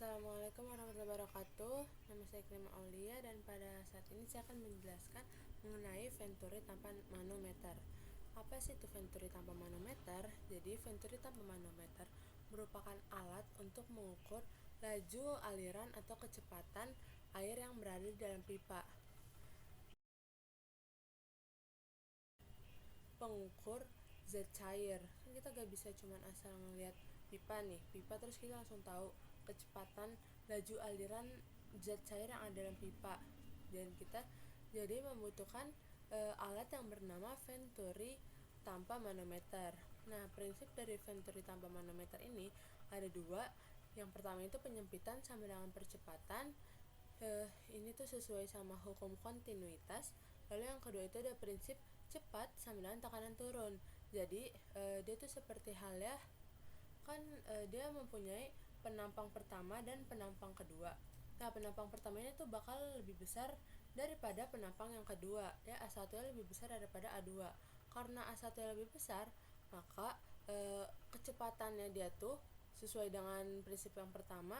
Assalamualaikum warahmatullahi wabarakatuh. Nama saya Klima Aulia dan pada saat ini saya akan menjelaskan mengenai venturi tanpa manometer. Apa sih itu venturi tanpa manometer? Jadi venturi tanpa manometer merupakan alat untuk mengukur laju, aliran, atau kecepatan air yang berada di dalam pipa. Pengukur zat cair, kan kita gak bisa cuma asal ngeliat pipa terus kita langsung tahu kecepatan laju aliran zat cair yang ada dalam pipa, dan kita jadi membutuhkan alat yang bernama venturi tanpa manometer. Nah, prinsip dari venturi tanpa manometer ini ada dua. Yang pertama itu penyempitan sama dengan percepatan. Ini tuh sesuai sama hukum kontinuitas. Lalu yang kedua itu ada prinsip cepat sama dengan tekanan turun. Jadi dia tuh seperti halnya kan dia mempunyai penampang pertama dan penampang kedua. Nah, penampang pertamanya tuh bakal lebih besar daripada penampang yang kedua. Ya, A1-nya lebih besar daripada A2. Karena A1-nya lebih besar, maka kecepatannya dia tuh sesuai dengan prinsip yang pertama,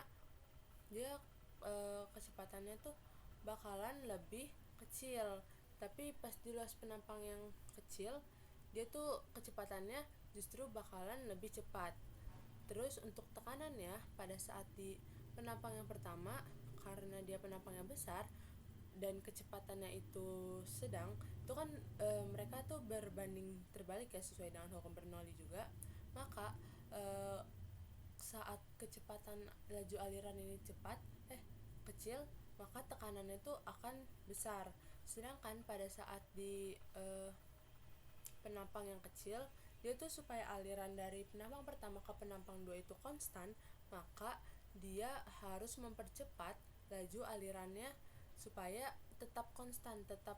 dia kecepatannya tuh bakalan lebih kecil. Tapi pas di luas penampang yang kecil, dia tuh kecepatannya justru bakalan lebih cepat. Terus untuk tekanannya pada saat di penampang yang pertama, karena dia penampangnya besar dan kecepatannya itu sedang, itu kan mereka tuh berbanding terbalik ya, sesuai dengan hukum Bernoulli juga. Maka saat kecepatan laju aliran ini kecil, maka tekanannya tuh akan besar. Sedangkan pada saat di penampang yang kecil, dia tuh supaya aliran dari penampang pertama ke penampang 2 itu konstan, maka dia harus mempercepat laju alirannya supaya tetap konstan, tetap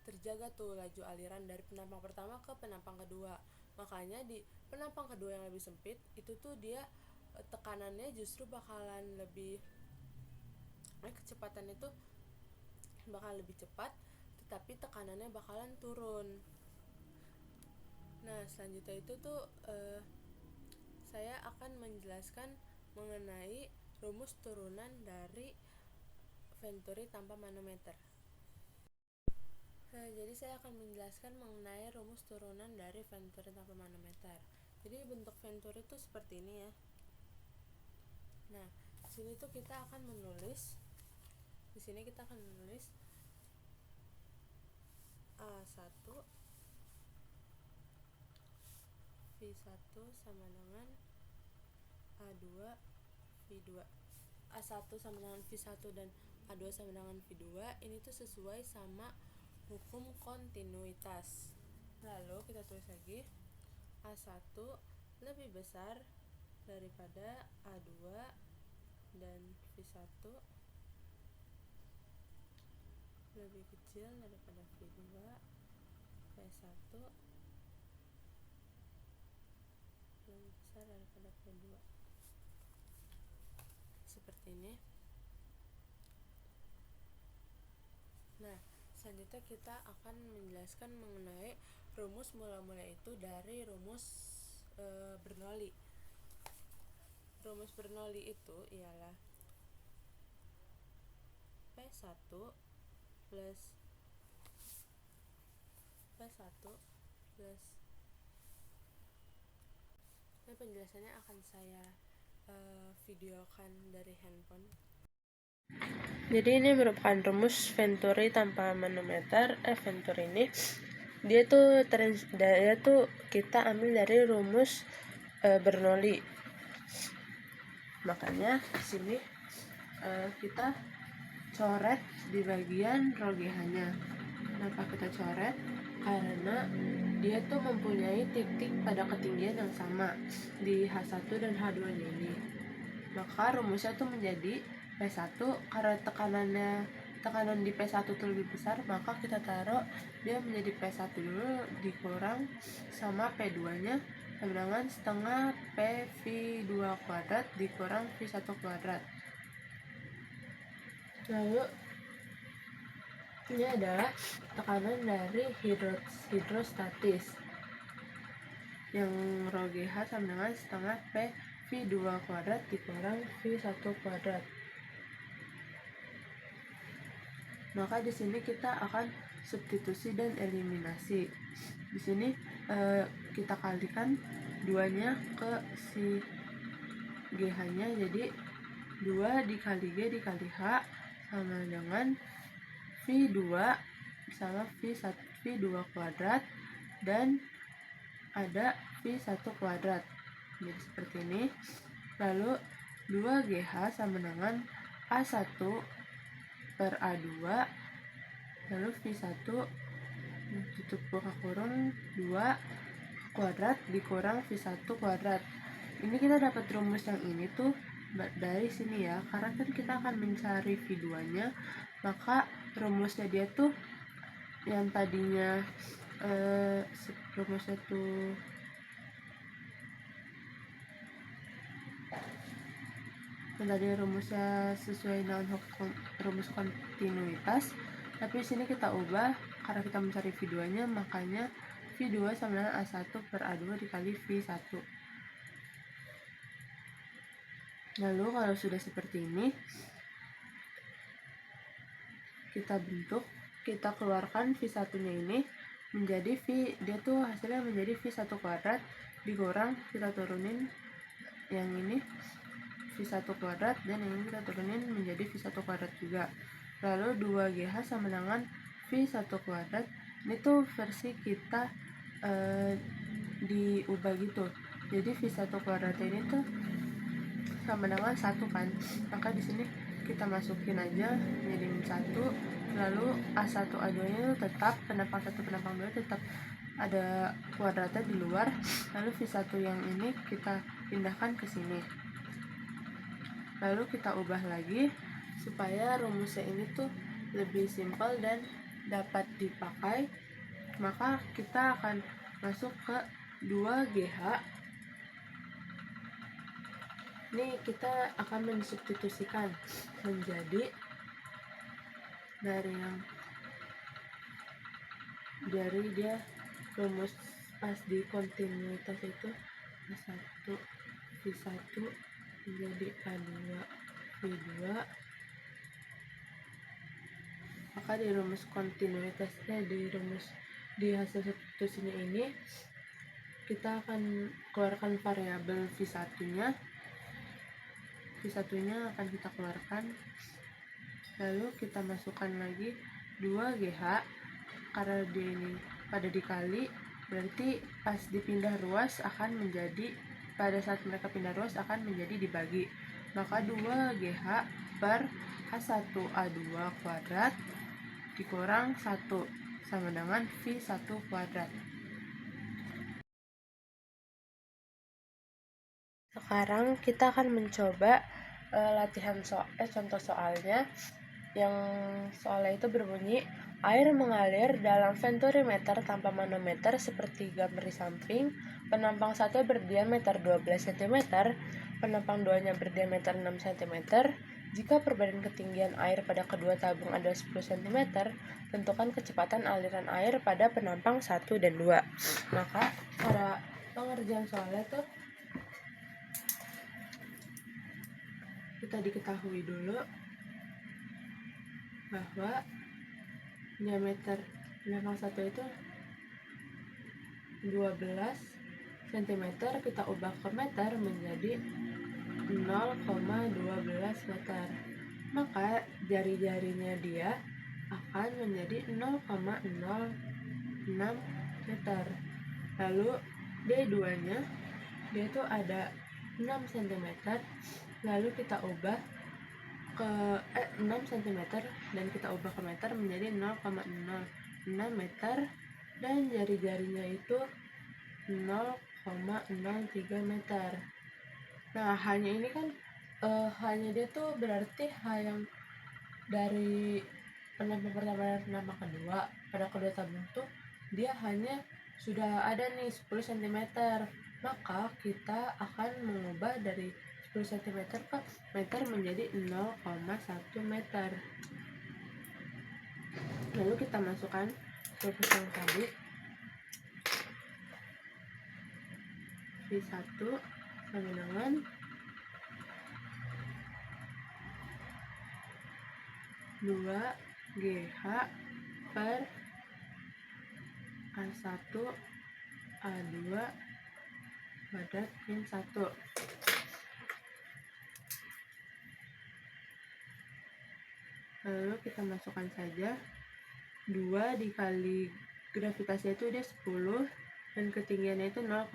terjaga tuh laju aliran dari penampang pertama ke penampang kedua. Makanya di penampang kedua yang lebih sempit itu tuh dia tekanannya justru bakalan lebih kecepatannya tuh bakal lebih cepat, tetapi tekanannya bakalan turun. Nah, selanjutnya itu tuh saya akan menjelaskan mengenai rumus turunan dari venturi tanpa manometer. Nah, jadi saya akan menjelaskan mengenai rumus turunan dari venturi tanpa manometer. Jadi bentuk venturi itu seperti ini ya. Nah, di sini tuh kita akan menulis A1 V1 sama dengan A2 V2. A1 sama dengan V1 dan A2 sama dengan V2 ini tuh sesuai sama hukum kontinuitas. Lalu kita tulis lagi A1 lebih besar daripada A2 dan V1 lebih kecil daripada V2, V1 lebih besar daripada V2. Seperti ini. Nah, selanjutnya kita akan menjelaskan mengenai rumus mula-mula itu dari rumus Bernoulli. Rumus Bernoulli itu ialah P1 plus ini penjelasannya akan saya videokan dari handphone. Jadi ini merupakan rumus venturi tanpa manometer. Venturi ini dia tuh kita ambil dari rumus Bernoulli. Makanya di sini kita coret di bagian ROGH-nya. Kenapa kita coret? Karena dia tuh mempunyai titik pada ketinggian yang sama di H1 dan H2-nya ini. Maka rumusnya tuh menjadi P1, karena tekanan di P1 tuh lebih besar, maka kita taruh dia menjadi P1 dulu dikurang sama P2-nya sama dengan setengah PV2 kuadrat dikurang V1 kuadrat. Lalu ini adalah tekanan dari hidrostatis yang ROGH sama dengan setengah PV V2 kuadrat dikurang V1 kuadrat. Maka di sini kita akan substitusi dan eliminasi. Di sini kita kalikan duanya ke si GH-nya, jadi 2 dikali G dikali H sama dengan V2 sama V2 kuadrat dan ada V1 kuadrat. Jadi seperti ini. Lalu 2GH sama dengan A1 per A2, lalu V1 tutup buka kurung 2 kuadrat dikurang V1 kuadrat. Ini kita dapat rumus yang ini tuh dari sini ya, karena kan kita akan mencari V2-nya, maka rumusnya dia tuh yang tadinya rumusnya tuh tadi rumusnya sesuai dengan rumus kontinuitas, tapi sini kita ubah karena kita mencari V2-nya, makanya V2 sama dengan A1 per A2 dikali V1. Lalu kalau sudah seperti ini, kita bentuk, kita keluarkan V1-nya ini menjadi dia tuh hasilnya menjadi V1 kuadrat dikurang, kita turunin yang ini V1 kuadrat, dan yang ini kita turunin menjadi V1 kuadrat juga. Lalu 2GH sama dengan V1 kuadrat. Ini tuh versi kita diubah gitu. Jadi V1 kuadrat ini tuh sama dengan 1 kan. Maka di sini kita masukin aja menjadi 1. Lalu A1 A2-nya tetap penampang 1 penampang 2 tetap ada kuadratnya di luar. Lalu V1 yang ini kita pindahkan ke sini. Lalu kita ubah lagi supaya rumusnya ini tuh lebih simpel dan dapat dipakai. Maka kita akan masuk ke 2GH. Ini kita akan mensubstitusikan menjadi dari dia rumus pas di kontinuitas itu A1 V1 menjadi A2 V2. Maka di rumus kontinuitasnya, di hasil substitusinya ini kita akan keluarkan variabel V1-nya. V1-nya akan kita keluarkan. Lalu kita masukkan lagi 2GH, karena ini pada dikali, berarti pas dipindah ruas akan menjadi, pada saat mereka pindah ruas akan menjadi dibagi. Maka 2GH per A1 A2 kuadrat dikurang 1 sama dengan V1 kuadrat. Sekarang kita akan mencoba contoh soalnya. Yang soalnya itu berbunyi, air mengalir dalam venturimeter tanpa manometer seperti gambar di samping. Penampang 1 berdiameter 12 cm, penampang 2-nya berdiameter 6 cm. Jika perbedaan ketinggian air pada kedua tabung adalah 10 cm, tentukan kecepatan aliran air pada penampang 1 dan 2. Maka cara pengerjaan soalnya tuh kita diketahui dulu bahwa diameter penampang 1 itu 12 cm, kita ubah ke meter menjadi 0,12 meter. Maka jari-jarinya dia akan menjadi 0,06 meter. Lalu D2-nya dia itu ada 6 cm. Lalu kita ubah ke 6 cm dan kita ubah ke meter menjadi 0,06 meter, dan jari-jarinya itu 0,03 meter. Nah, hanya ini kan hanya dia tuh berarti yang dari penampang pertama dan penampang kedua, pada kedua tabung tuh dia hanya sudah ada nih 10 cm. Maka kita akan mengubah dari 10 cm ke meter menjadi 0,1 meter. Lalu kita masukkan rumus yang tadi, V1 sama dengan 2GH per A1 A2 kuadrat min 1. Lalu kita masukkan saja 2 dikali gravitasi itu dia 10 dan ketinggiannya itu 0,1.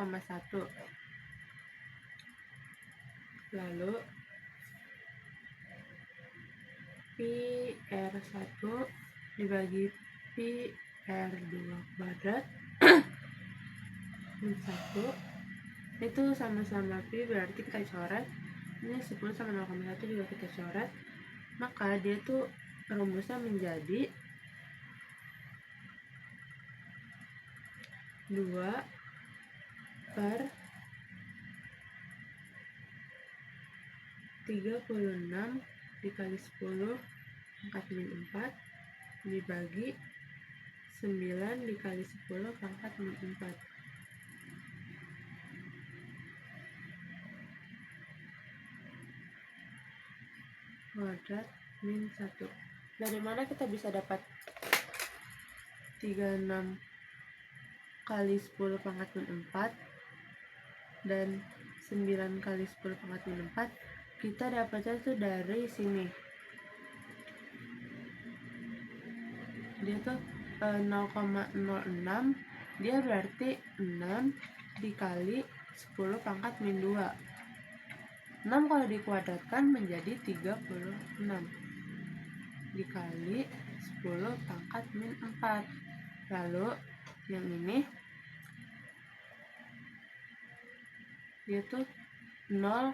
Lalu pi R1 dibagi pi R2 kuadrat min 1 itu sama-sama pi, berarti kita coret. Ini 10 sama 0,1 juga kita coret, maka dia tuh rumusnya menjadi 2 per 36 dikali 10 pangkat min 4 dibagi 9 dikali 10 pangkat min 4. Kuadrat min 1. Dari mana kita bisa dapat 36 kali 10 pangkat min 4 dan 9 kali 10 pangkat min 4? Kita dapatnya tuh dari sini. Dia tuh 0,06, dia berarti 6 dikali 10 pangkat min 2. 6 kalau dikuadratkan menjadi 36 dikali 10 pangkat min 4. Lalu yang ini dia tuh 0,03.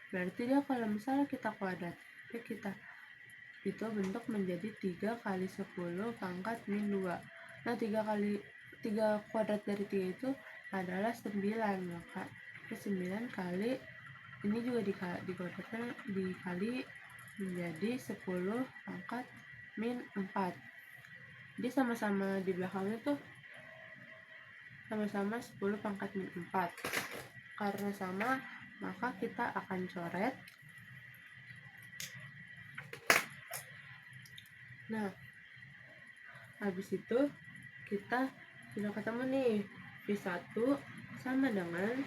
Berarti dia kalau misalnya kita kuadrat, kita itu bentuk menjadi 3 kali 10 pangkat min 2. Nah 3 kuadrat dari 3 itu adalah 9, maka 9 kali ini juga dikuadratkan dikali menjadi 10 pangkat min 4. Dia sama-sama di belakangnya tuh sama-sama 10 pangkat min 4. Karena sama, maka kita akan coret. Nah, habis itu kita sudah ketemu nih, V1 sama dengan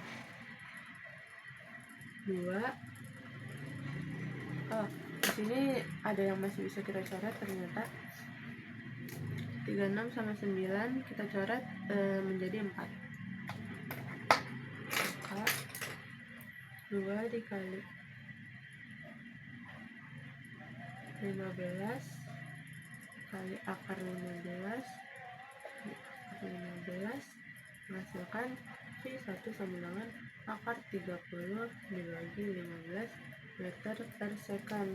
2. Di sini ada yang masih bisa kita coret ternyata. 36 sama 9 kita coret menjadi 4. Maka 2 dikali 15 kali akar 15 menghasilkan V1 sama dengan akar 30 dibagi 15 meter per second.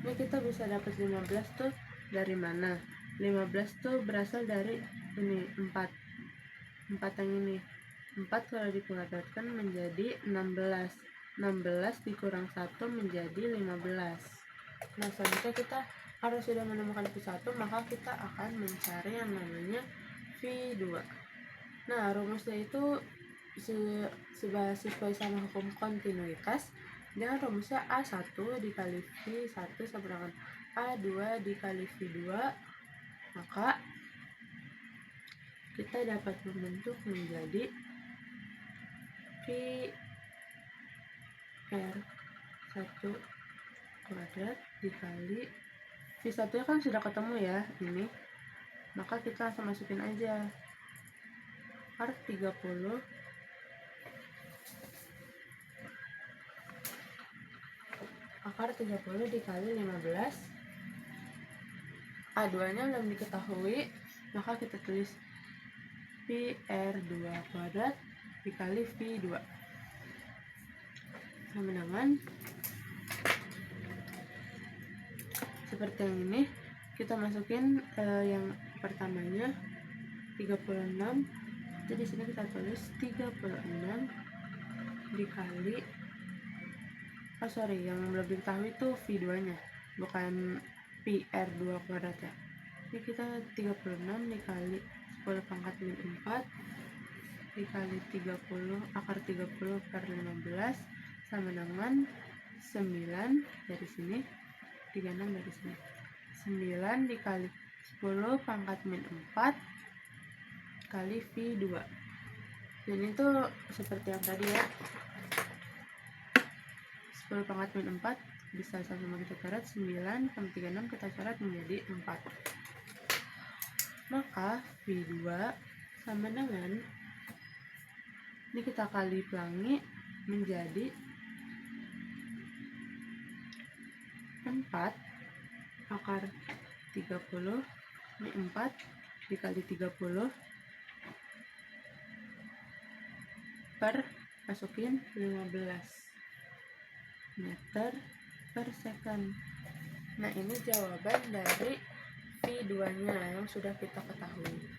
Ini kita bisa dapat 15 tuh dari mana? 15 tuh berasal dari ini 4 yang ini. 4 kalau dikuadratkan menjadi 16. 16 dikurang 1 menjadi 15. Nah, selanjutnya kita harus sudah menemukan V1, maka kita akan mencari yang namanya V2. Nah, rumusnya itu sesuai sama hukum kontinuitas. Dan rumusnya A1 dikali V1 sama dengan A2 dikali V2. Maka kita dapat membentuk menjadi R1 kuadrat dikali V1 kan sudah ketemu ya ini, maka kita langsung masukin aja R30 akar 30 dikali 15. A2 nya belum diketahui, maka kita tulis PR2 kuadrat dikali V2 sama dengan seperti yang ini. Kita masukin yang pertamanya 36, jadi sini kita tulis 36 dikali yang belum diketahui itu V2 nya, bukan PR2 kuadrat ya. Ini kita 36 dikali 10 pangkat min 4 dikali 30 akar 30 per 15 sama dengan 9 dari sini, 36 dari sini. 9 dikali 10 pangkat min 4 kali V2. Dan itu seperti yang tadi ya. 10 pangkat min 4 bisa sama kita coret 9 sama 36 kita coret menjadi 4. Maka V2 sama dengan, ini kita kali pelangi menjadi 4 akar 30 min 4 dikali 30 per masukin 15 meter per second. Nah, ini jawaban dari V2 nya yang sudah kita ketahui.